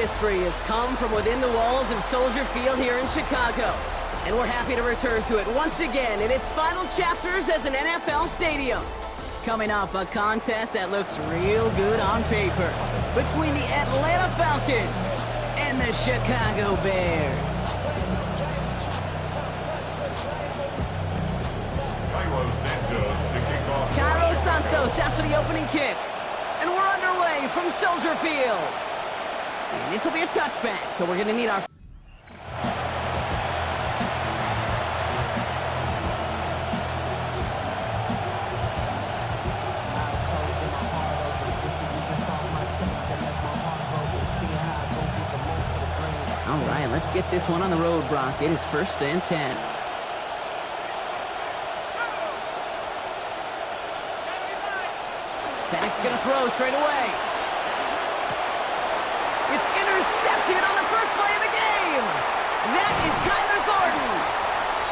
history has come from within the walls of Soldier Field here in Chicago. And we're happy to return to it once again in its final chapters as an NFL stadium. Coming up, a contest that looks real good on paper between the Atlanta Falcons and the Chicago Bears. Cairo Santos after the opening kick. And we're underway from Soldier Field. And this will be a touchback, so we're going to need our... All right, let's get this one on the road, Brock. It is 1st and 10. Penix going to throw straight away. It's intercepted on the first play of the game. That is Kyler Gordon.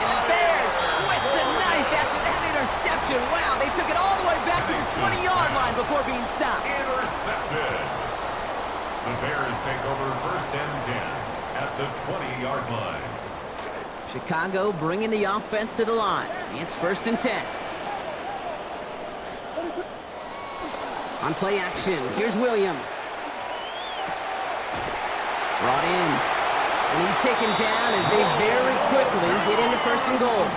And the Bears twist the knife after that interception. Wow, they took it all the way back to the 20-yard line before being stopped. Intercepted. The Bears take over 1st and 10. At the 20-yard line. Chicago bringing the offense to the line. It's 1st and 10. On play action, here's Williams. Brought in. And he's taken down as they very quickly get into 1st and goal.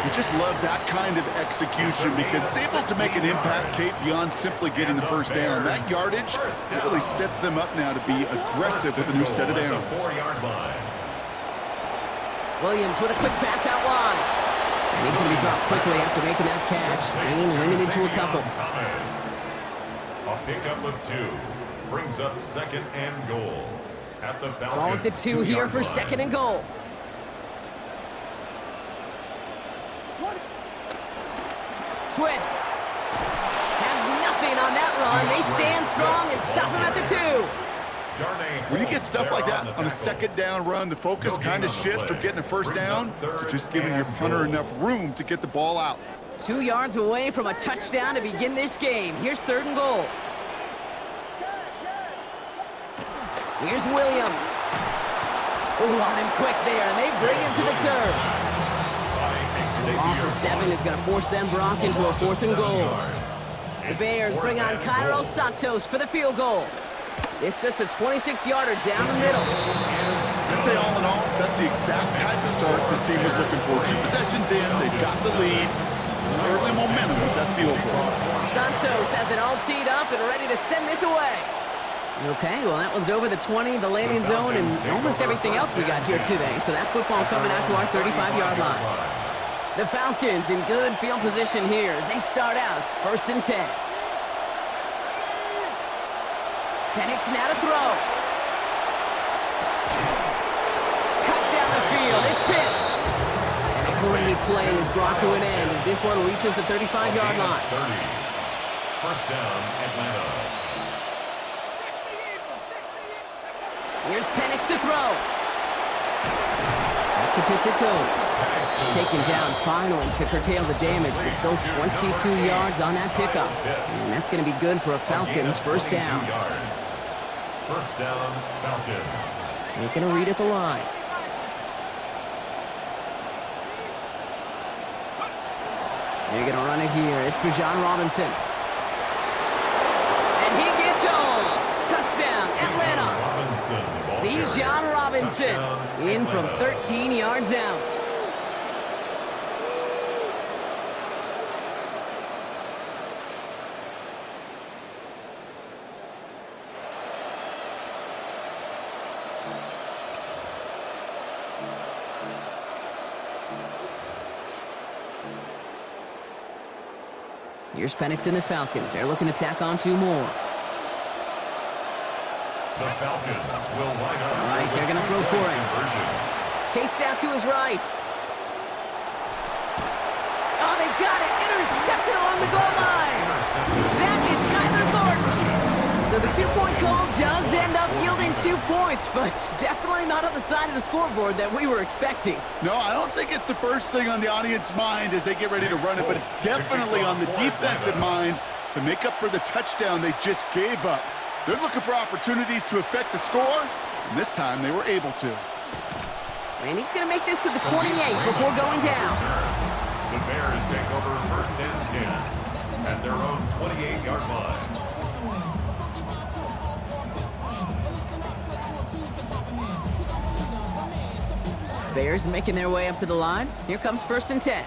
You just love that kind of execution because it's able to make an impact, Kate, beyond simply getting the 1st down. That yardage really sets them up now to be aggressive with a new set of downs. Williams with a quick pass out wide. And he's going to be dropped quickly after making that catch, being limited to a couple. A pickup of 2 brings up 2nd and goal at the Falcons. Ball at the 2 here for 2nd and goal. Swift has nothing on that run. They stand strong and stop him at the 2. When you get stuff like that on a 2nd down run, the focus kind of shifts from getting a 1st down to just giving your punter enough room to get the ball out. 2 yards away from a touchdown to begin this game. Here's 3rd and goal. Here's Williams. Ooh, on him quick there, and they bring him to the turf. The loss of 7 is going to force them, Brock, into a 4th and goal. The Bears bring on Cairo Santos for the field goal. It's just a 26-yarder down the middle. I'd say all in all, that's the exact type of start this team was looking for. 2 possessions in, they've got the lead. Early momentum with that field goal. Santos has it all teed up and ready to send this away. Okay, well, that one's over the 20, the landing zone, and almost everything else we got here today. So that football coming out to our 35-yard line. The Falcons in good field position here as they start out 1st and 10. Penix now to throw. Cut down the field. It's Pitts. And a great play is brought to an end as this one reaches the 35-yard line. 30. 1st down, Atlanta. Here's Penix to throw. Back to Pitts it goes. Taken down finally to curtail the damage, but still 22 yards on that pickup. And that's going to be good for a Falcons 1st down. 1st down, Falcons. Making a read at the line. They're going to run it here. It's Bijan Robinson. And he gets home. Touchdown, Atlanta. Bijan Robinson in from 13 yards out. Here's Penix and the Falcons. They're looking to tack on 2 more. The Falcons will line up. All right, they're going to throw for it. Chased out to his right. Oh, they got it. Intercepted along the goal line. That is Kyler Gordon. So the 2-point call does end up yielding 2 points, but definitely not on the side of the scoreboard that we were expecting. No, I don't think it's the first thing on the audience mind as they get ready to run it, but it's definitely on the defensive mind to make up for the touchdown they just gave up. They're looking for opportunities to affect the score, and this time they were able to. And he's going to make this to the 28 before going down. The Bears take over first and 10 at their own 28-yard line. Bears making their way up to the line. Here comes first and 10.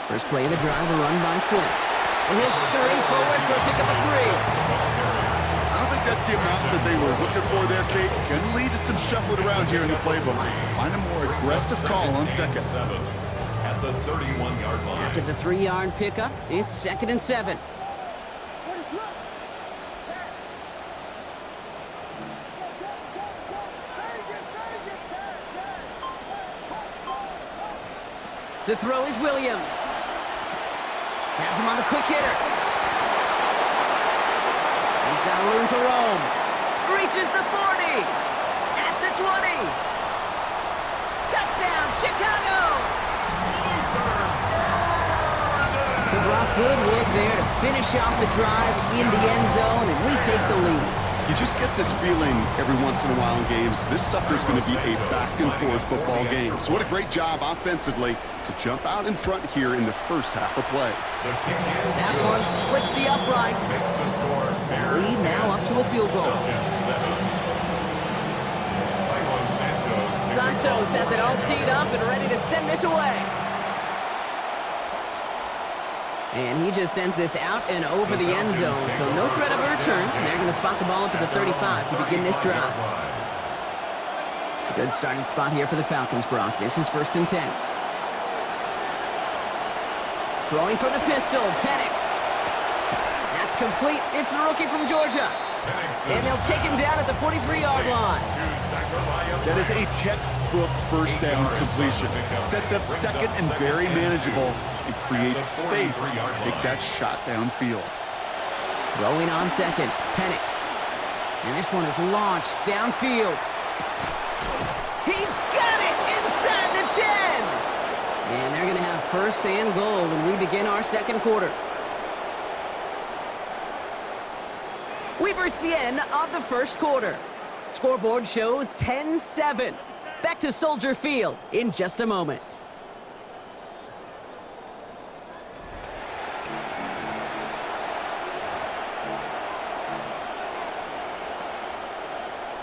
First play of the drive, a run by Swift. And he'll scurry forward for a pickup of 3. I don't think that's the amount that they were looking for there, Kate. Going to lead to some shuffling around here in the playbook. Find a more aggressive call on second. At the 31-yard line. After the 3-yard pickup, it's second and 7. To throw is Williams. Has him on the quick hitter. He's got room to roam. Reaches the 40. At the 20. Touchdown, Chicago! So Brock, good work there to finish off the drive in the end zone, and we take the lead. You just get this feeling every once in a while in games, this sucker's going to be a back-and-forth football game. So what a great job offensively to jump out in front here in the first half of play. That one splits the uprights. Lead now up to a field goal. Santos has it all teed up and ready to send this away. And he just sends this out and over the end zone, so no threat of a return. They're going to spot the ball up at the 35 to begin this drive. Good starting spot here for the Falcons, Brock. This is first and 10. Throwing for the pistol, Penix. That's complete. It's the rookie from Georgia. And they'll take him down at the 43-yard line. That is a textbook first down completion. Sets up second and very manageable. It creates space to take that shot downfield. Throwing on second, Penix. And this one is launched downfield. He's got it inside the 10. And they're going to have first and goal when we begin our second quarter. We've reached the end of the first quarter. Scoreboard shows 10-7. Back to Soldier Field in just a moment.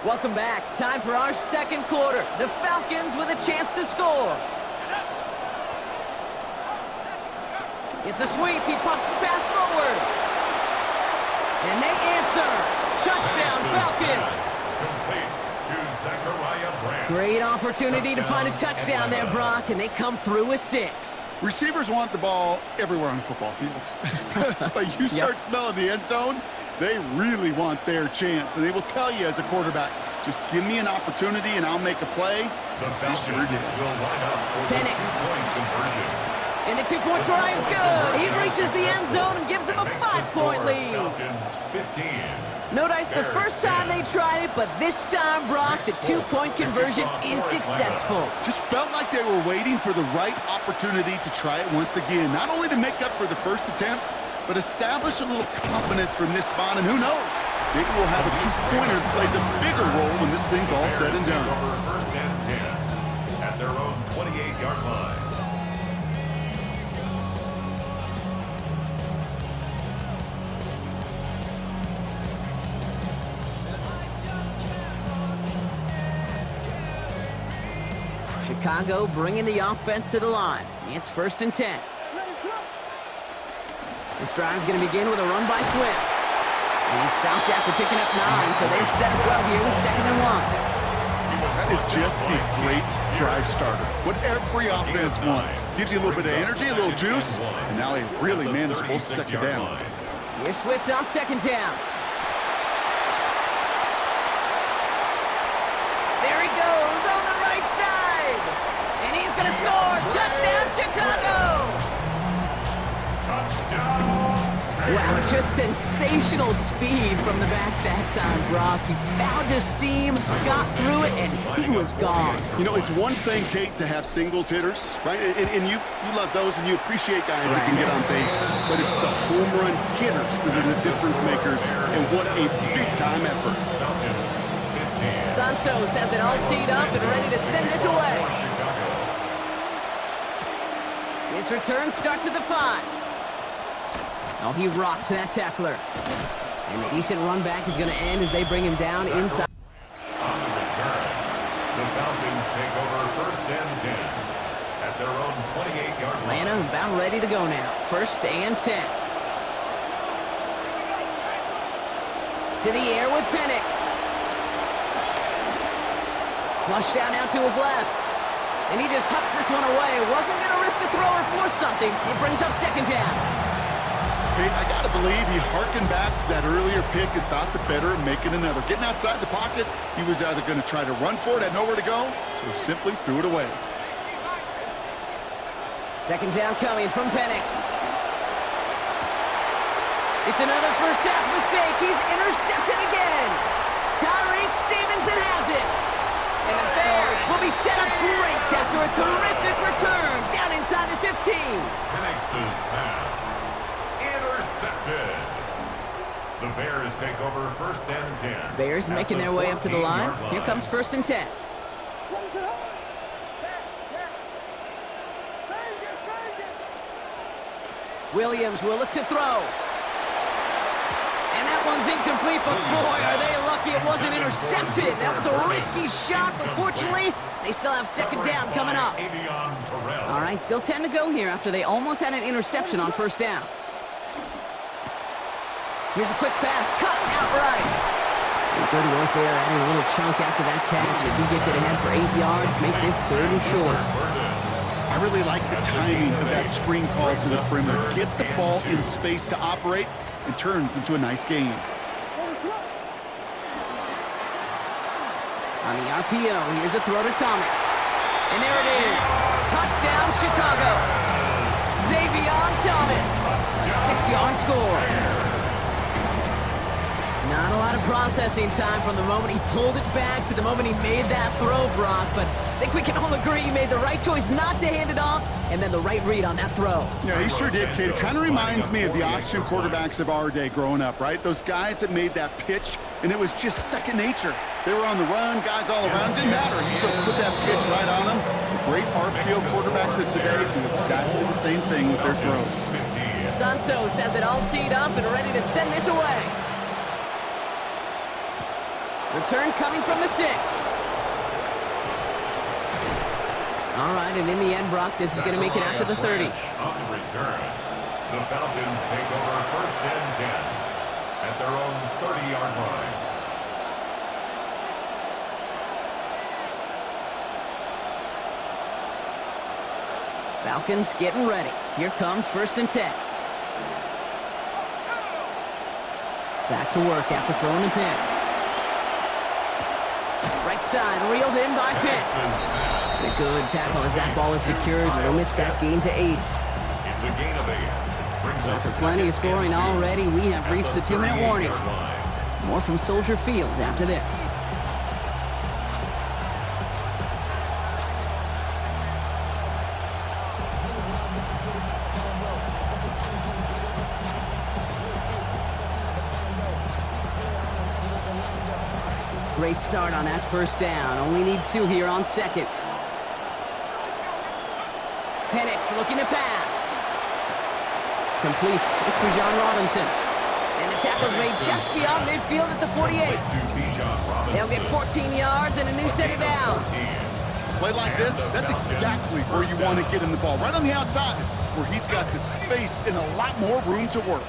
Welcome back. Time for our second quarter. The Falcons with a chance to score. It's a sweep. He pops the pass forward. And they answer. Touchdown, Falcons. Great opportunity to find a touchdown there, Brock, and they come through with 6. Receivers want the ball everywhere on the football field. But you start smelling the end zone, they really want their chance. And they will tell you as a quarterback, just give me an opportunity and I'll make a play. The sure did. Penix. And the 2-point try is good. He reaches the end zone and gives them a 5-point lead. No dice the first time they tried it, but this time, Brock, the 2-point conversion is successful. Just felt like they were waiting for the right opportunity to try it once again. Not only to make up for the first attempt, but establish a little confidence from this spot. And who knows, maybe we'll have a 2-pointer that plays a bigger role when this thing's all said and done. First and 10 at their own 28-yard line. Chicago bringing the offense to the line. It's first and 10. This drive's going to begin with a run by Swift. And he's stopped after picking up 9, so they've set up well here with second and 1. That is just a great drive starter. What every offense wants. Gives you a little bit of energy, a little juice, and now a really manageable second down. Here's Swift on second down. There he goes on the right side. And he's going to score. Touchdown, Chicago. Touchdown, Wow, just sensational speed from the back that time, Brock. He found a seam, got through it, and he was gone. You know, it's one thing, Kate, to have singles hitters, right? And you love those, and you appreciate guys that can get on base. But it's the home run hitters that are the difference makers, and what a big-time effort. Santos has it all teed up and ready to send this away. His return starts at the 5. Oh, he rocks that tackler. And a decent run back is going to end as they bring him down inside. On the return, the Falcons take over first and 10 at their own 28-yard line. Atlanta about ready to go now. First and 10. To the air with Penix. Flushed down out to his left. And he just hucks this one away. Wasn't going to risk a throw or force something. It brings up second down. I got to believe he harkened back to that earlier pick and thought the better of making another. Getting outside the pocket, he was either going to try to run for it, had nowhere to go, so he simply threw it away. Second down coming from Penix. It's another first half mistake. He's intercepted again. Tyreek Stevenson has it. And the Bears will be set up great after a terrific return down inside the 15. Penix's pass. Intercepted. The Bears take over first and 10. Bears making their way up to the line. Here comes first and 10. Williams will look to throw. And that one's incomplete, but boy, are they lucky it wasn't intercepted. That was a risky shot, but fortunately, they still have second down coming up. All right, still 10 to go here after they almost had an interception on first down. Here's a quick pass, cut outright. And good work there, adding a little chunk after that catch as he gets it ahead for 8 yards, make this third and short. I really like the timing of that screen call to the perimeter. Get the ball in space to operate, and turns into a nice game. On the RPO, here's a throw to Thomas. And there it is. Touchdown, Chicago. Xavier Thomas, a 6-yard score. Not a lot of processing time from the moment he pulled it back to the moment he made that throw, Brock. But I think we can all agree he made the right choice not to hand it off, and then the right read on that throw. Yeah, he sure did, kid. It kind of reminds me of the option quarterbacks of our day growing up, right? Those guys that made that pitch, and it was just second nature. They were on the run, guys all around. Didn't matter. He's going to put that pitch right on them. The great RPO quarterbacks of today do exactly the same thing with their throws. Santos has it all teed up and ready to send this away. Return coming from the 6. All right, and in the end, Brock, this is going to make it out to the 30. On the return, the Falcons take over first and 10 at their own 30-yard line. Falcons getting ready. Here comes first and 10. Back to work after throwing the pick. Right side, reeled in by Pitts. A good tackle as that ball is secured, limits that gain to 8. It's a gain of 8. After plenty of scoring already, we have reached the 2-minute warning. More from Soldier Field after this. Great start on that first down. Only need 2 here on second. Penix looking to pass. Complete. It's Bijan Robinson. And the tackle's made just beyond midfield at the 48. They'll get 14 yards and a new set of downs. Play like this, that's exactly where you want to get in the ball. Right on the outside, where he's got the space and a lot more room to work.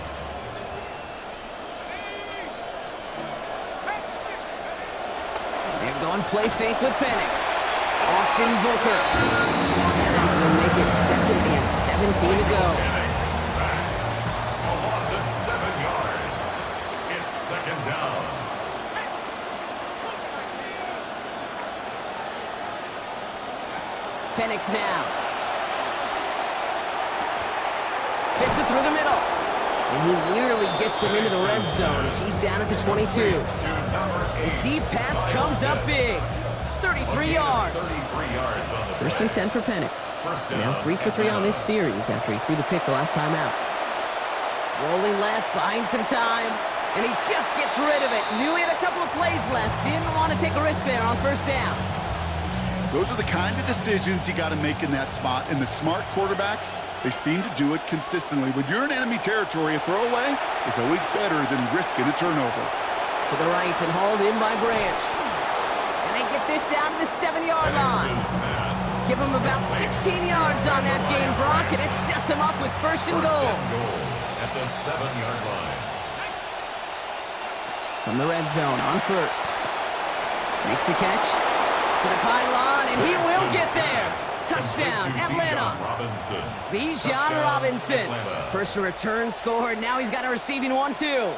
Going play fake with Penix. Austin Booker. And that will make it 2nd and 17 to go. A loss of 7 yards. It's second down. Penix now. Fits it through the middle. And he nearly gets them into the red zone as he's down at the 22. The deep pass comes up big. 33 yards. 1st and 10 for Penix. Now 3 for 3 on this series after he threw the pick the last time out. Rolling left, buying some time, and he just gets rid of it. Knew he had a couple of plays left. Didn't want to take a risk there on 1st down. Those are the kind of decisions you got to make in that spot. And the smart quarterbacks, they seem to do it consistently. When you're in enemy territory, a throwaway is always better than risking a turnover. To the right and hauled in by Branch. And they get this down to the 7-yard line. Give him about 16 yards on that gain, Brock, and it sets him up with 1st and goal. At the 7-yard line. From the red zone on 1st. Makes the catch. To the pylon, and he will get there. Touchdown, Atlanta. Bijan Robinson. First return score, and now he's got a receiving one, too.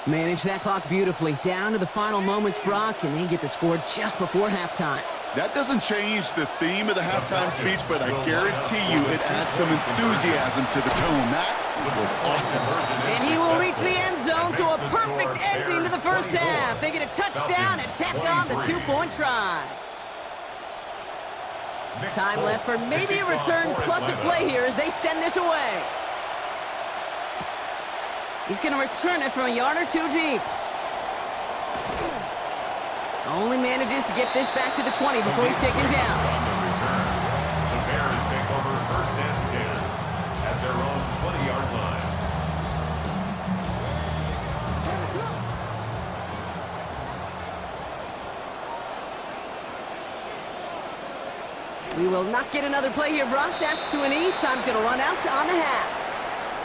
Manage that clock beautifully. Down to the final moments, Brock, and they get the score just before halftime. That doesn't change the theme of the halftime speech, but I guarantee you it adds some enthusiasm to the tone. That was awesome. And he will reach the end zone, so a perfect ending to the first half. They get a touchdown and tack on the 2-point try. Time left for maybe a return plus a play here as they send this away. He's going to return it from a yard or 2 deep. Only manages to get this back to the 20 before he's taken down. The Bears take over 1st and 10 at their own 20-yard line. We will not get another play here, Brock. That's to an E. Time's going to run out on the half.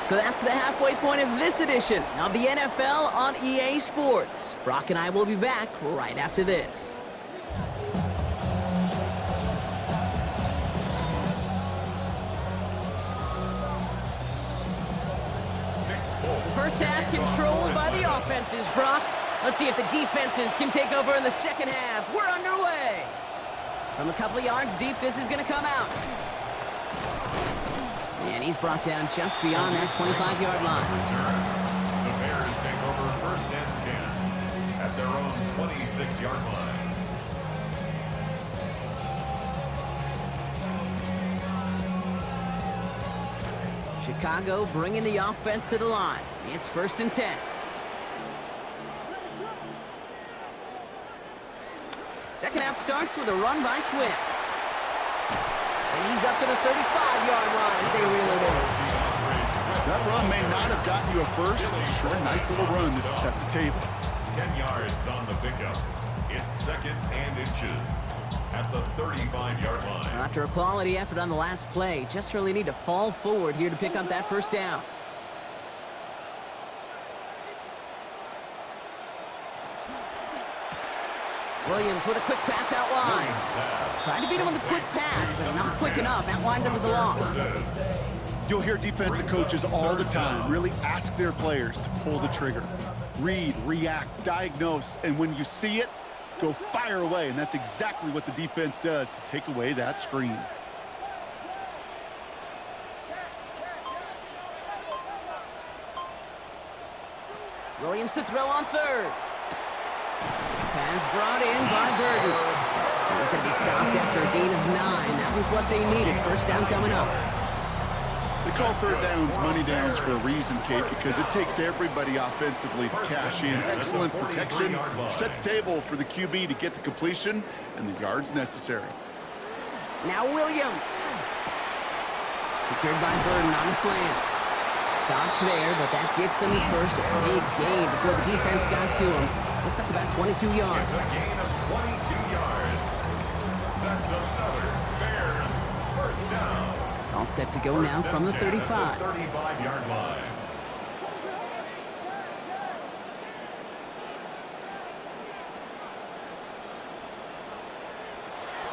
So that's the halfway point of this edition of the NFL on EA Sports. Brock and I will be back right after this. The first half controlled by the offenses, Brock. Let's see if the defenses can take over in the second half. We're underway. From a couple of yards deep, this is going to come out. And he's brought down just beyond that 25-yard line. The Bears take over 1st and 10 at their own 26-yard line. Chicago bringing the offense to the line. It's 1st and 10. Second half starts with a run by Swift. And he's up to the 35-yard line as they reel it in. That run may not have gotten you a first, but sure, nice little run to set the table. 10 yards on the pickup. It's 2nd and inches at the 35-yard line. After a quality effort on the last play, just really need to fall forward here to pick up that 1st down. Williams with a quick pass out wide. Trying to beat him with a quick pass, but not quick enough. That winds up as a loss. You'll hear defensive coaches all the time really ask their players to pull the trigger. Read, react, diagnose, and when you see it, go fire away. And that's exactly what the defense does to take away that screen. Williams to throw on 3rd. Pass brought in by Burton. And he's going to be stopped after a gain of 9. That was what they needed. 1st down coming up. They call 3rd downs money downs for a reason, Kate, because it takes everybody offensively to cash in. Excellent protection, set the table for the QB to get the completion and the yards necessary. Now Williams. Secured by Burton on the slant. Stops there, but that gets them the first big gain before the defense got to him. Looks like about 22 yards. It's a gain of 22 yards. That's another Bears 1st down. All set to go now from the 35. 35-yard line.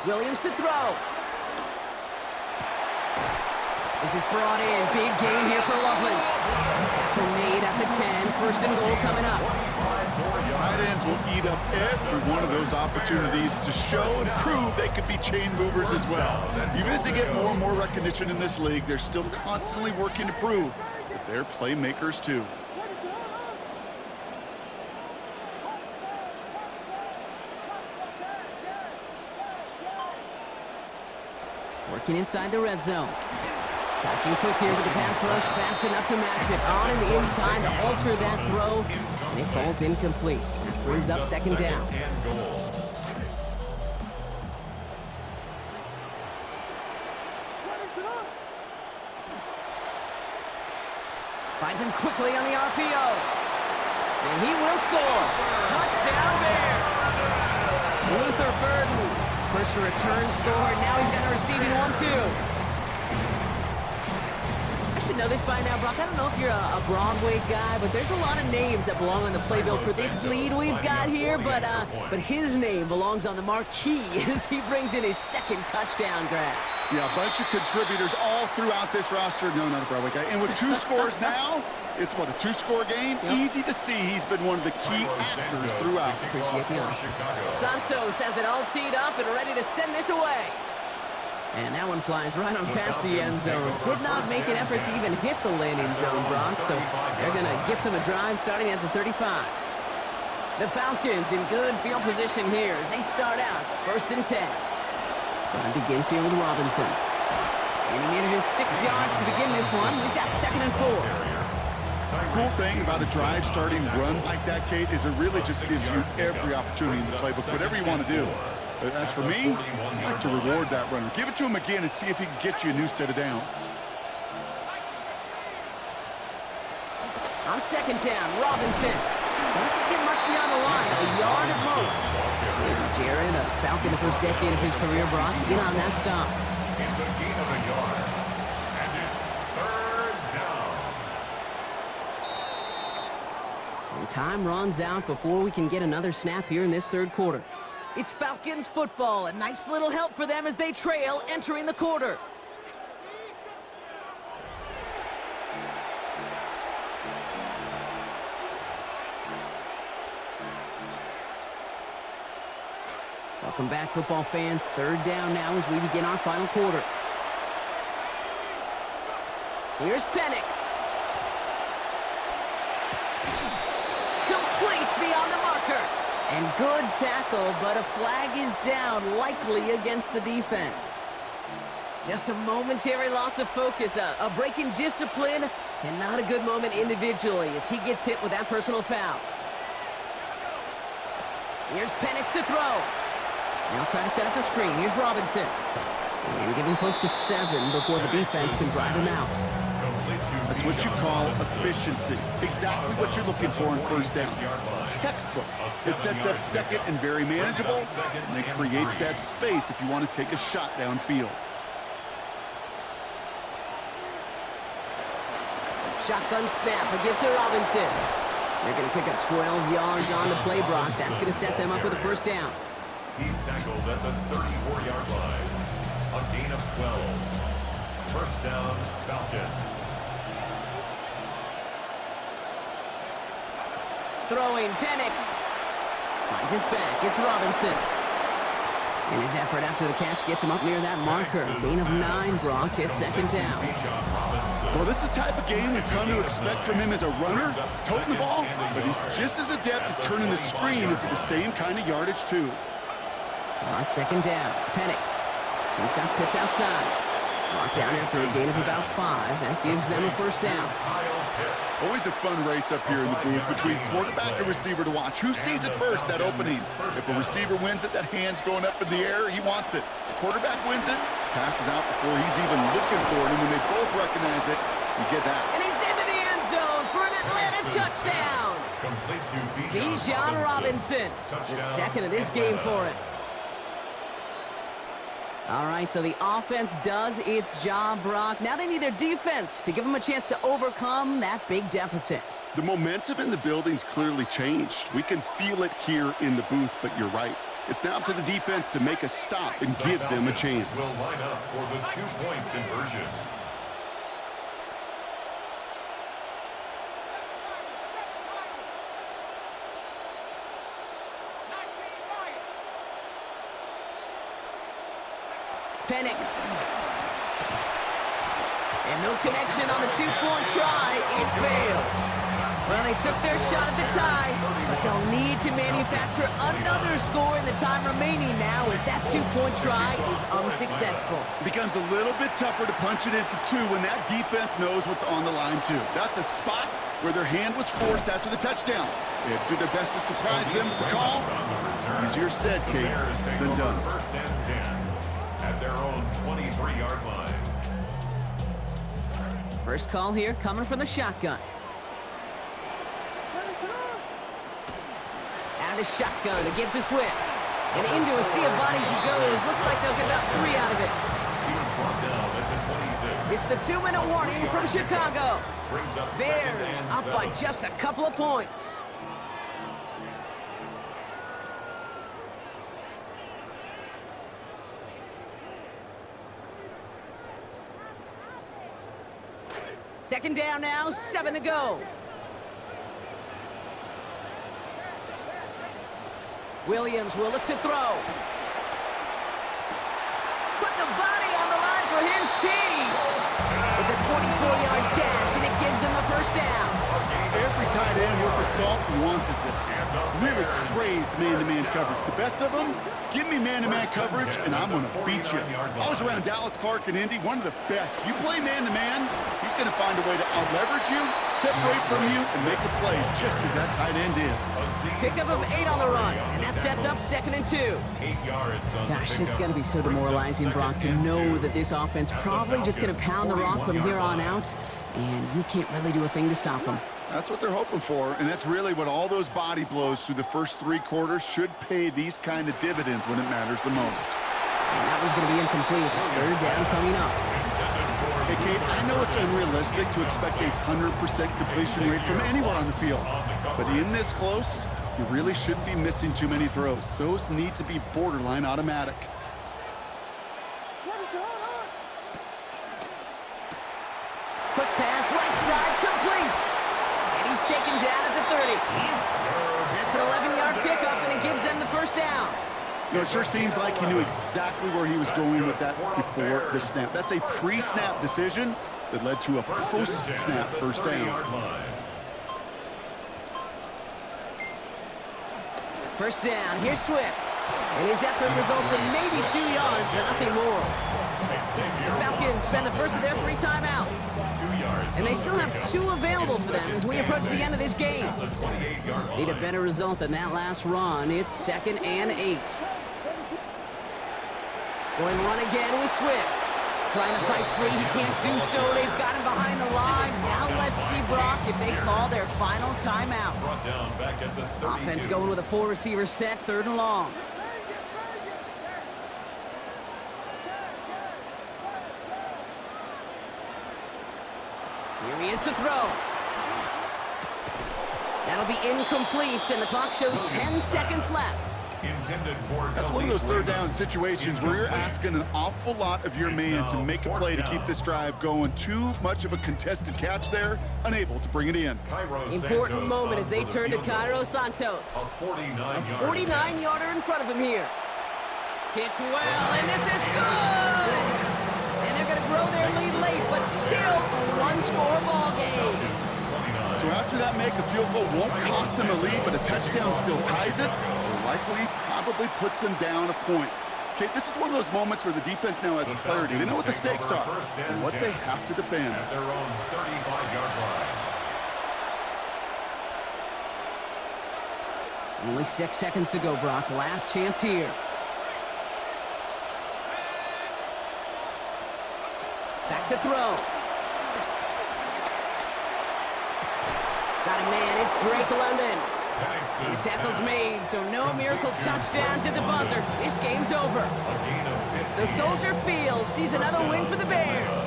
Williams to throw. This is brought in. Big game here for Loveland. Tackle made at the 10. First and goal coming up. Tight ends will eat up every one of those opportunities to show and prove they can be chain movers as well. Even as they get more and more recognition in this league, they're still constantly working to prove that they're playmakers too. Working inside the red zone. Passing quick here with the pass rush, fast enough to match it. On and in time to alter that throw, and it falls incomplete. That brings up second down. Finds him quickly on the RPO. And he will score. Touchdown Bears. Luther Burden. First return score. Now he's got a receiving one, too. I should know this by now, Brock. I don't know if you're a Broadway guy, but there's a lot of names that belong on the playbill for this lead we've got here, but his name belongs on the marquee as he brings in his second touchdown grab. Yeah, a bunch of contributors all throughout this roster. No, not a Broadway guy. And with 2 scores now, it's what, a 2-score game? Yep. Easy to see he's been one of the key actors throughout. Appreciate the honor. Santos has it all teed up and ready to send this away. And that one flies right on past the end zone. Did not make an effort to even hit the landing zone, Brock, so they're going to gift him a drive starting at the 35. The Falcons in good field position here as they start out first and 10. Drive begins here with Robinson. And he manages 6 yards to begin this one. We've got second and 4. Cool thing about a drive starting run like that, Kate, is it really just gives you every opportunity in the playbook, whatever you want to do. But as for me, I like to reward that runner. Give it to him again and see if he can get you a new set of downs. On second down, Robinson doesn't get much beyond the line, a yard at most. Maybe Jared, a Falcon the first decade of his career, Brock, get on that stop. It's a gain of a yard, and it's third down. And time runs out before we can get another snap here in this third quarter. It's Falcons football, a nice little help for them as they trail entering the quarter. Welcome back, football fans. Third down now as we begin our final quarter. Here's Penix. Complete beyond the marker. And good tackle, but a flag is down, likely against the defense. Just a momentary loss of focus, a break in discipline, and not a good moment individually as he gets hit with that personal foul. Here's Penix to throw. Now try to set up the screen. Here's Robinson. And give him close to 7 before the defense can drive him out. That's what you call efficiency. Exactly what you're looking for in first down. Textbook. It sets up second and very manageable, and it creates that space if you want to take a shot downfield. Shotgun snap, a give to Robinson. They're going to pick up 12 yards on the play, Brock. That's going to set them up with a first down. He's tackled at the 34-yard line. A gain of 12. First down, Falcons. Throwing, Penix. Finds his back. It's Robinson. And his effort after the catch gets him up near that marker. Gain of 9, Brock. It's second down. Well, this is the type of game we've come to expect from him as a runner, toting the ball, but he's just as adept at turning the screen into the same kind of yardage, too. On second down, Penix. He's got Pitts outside. Brought down after a gain of about 5. That gives them a first down. Always a fun race up here in the booth between quarterback and receiver to watch. Who sees it first, that opening? If a receiver wins it, that hand's going up in the air, he wants it. Quarterback wins it, passes out before he's even looking for it, and when they both recognize it, you get that. And he's into the end zone for an Atlanta touchdown. Bijan Robinson, the second of this game for it. All right, so the offense does its job, Brock. Now they need their defense to give them a chance to overcome that big deficit. The momentum in the building's clearly changed. We can feel it here in the booth, but you're right. It's now up to the defense to make a stop and give them a chance. Will line up for the 2-point conversion. Penix. And no connection on the two-point try. It fails. Well, they took their shot at the tie, but they'll need to manufacture another score in the time remaining now as that two-point try is unsuccessful. It becomes a little bit tougher to punch it in for two when that defense knows what's on the line, too. That's a spot where their hand was forced after the touchdown. They have to do their best to surprise them with the call. Easier said, Kate, than done. First and 10 at their own 23-yard line. First call here coming from the shotgun. Out of the shotgun to give to Swift. And into a sea of bodies he goes. Looks like they'll get about 3 out of it. He was brought down at the 26. It's the 2-minute warning from Chicago. Brings up Bears up by just a couple of points. Second down now, 7 to go. Williams will look to throw. Put the body on the line for his team. It's a 24-yard dash, and it gives them the first down. Every tight end worth of salt wanted this. Really craved man-to-man coverage. The best of them, give me man-to-man coverage, and I'm going to beat you. I was around Dallas, Clark, and Indy, one of the best. You play man-to-man, he's going to find a way to out-leverage you, separate from you, and make a play just as that tight end did. Pickup of 8 on the run, and that sets up 2nd and 2. 8 yards on Gosh, this is going to be so demoralizing, Brock, to know that this offense probably just going to pound the rock from here on out, and you can't really do a thing to stop them. That's what they're hoping for, and that's really what all those body blows through the first 3 quarters should pay these kind of dividends when it matters the most. And that one's going to be incomplete. 3rd down coming up. Hey, Kate, I know it's unrealistic to expect a 100% completion rate from anywhere on the field, but in this close, you really shouldn't be missing too many throws. Those need to be borderline automatic. Quick pass, right side, complete. And he's taken down at the 30. That's an 11-yard pickup, and it gives them the first down. You know, it sure seems like he knew exactly where he was going with that before the snap. That's a pre-snap decision that led to a post-snap first down. First down, here's Swift. And his effort results in maybe 2 yards, but nothing more. The Falcons spend the first of their 3 timeouts. And they still have 2 available for them as we approach the end of this game. Need a better result than that last run. It's 2nd and 8. Going run again with Swift. Trying to fight free, he can't do so. They've got him behind the line. Now let's see, Brock, if they call their final timeout. Offense going with a 4-receiver set, 3rd and long. Here he is to throw. That'll be incomplete, and the clock shows 10 seconds left. That's one of those 3rd down situations where you're asking an awful lot of your man to make a play to keep this drive going. Too much of a contested catch there, unable to bring it in. Important moment as they turn to Cairo Santos. A 49-yarder in front of him here. Kicked well, and this is good! And they're going to grow their lead late, but still a 1-score ball game. So after that make, a field goal won't cost them a lead, but a touchdown still ties it. Likely probably puts them down a point. Okay, this is one of those moments where the defense now has clarity. They know what the stakes are and what they have to defend. At their own 35-yard line. Only 6 seconds to go, Brock. Last chance here. Back to throw. Got a man. It's Drake London. The tackle's made, so no miracle touchdown to the buzzer. This game's over. So Soldier Field sees another win for the Bears.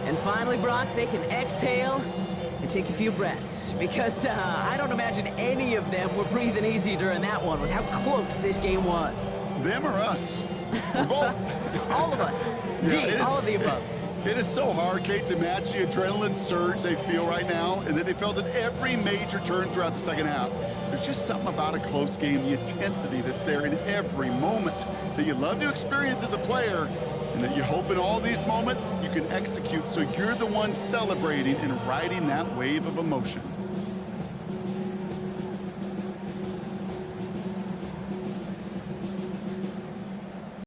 And finally, Brock, they can exhale and take a few breaths. Because I don't imagine any of them were breathing easy during that one with how close this game was. Them or us? We're both. All of us. D, all of the above. It is so hard, Kate, to match the adrenaline surge they feel right now, and that they felt at every major turn throughout the second half. There's just something about a close game, the intensity that's there in every moment that you love to experience as a player, and that you hope in all these moments you can execute so you're the one celebrating and riding that wave of emotion.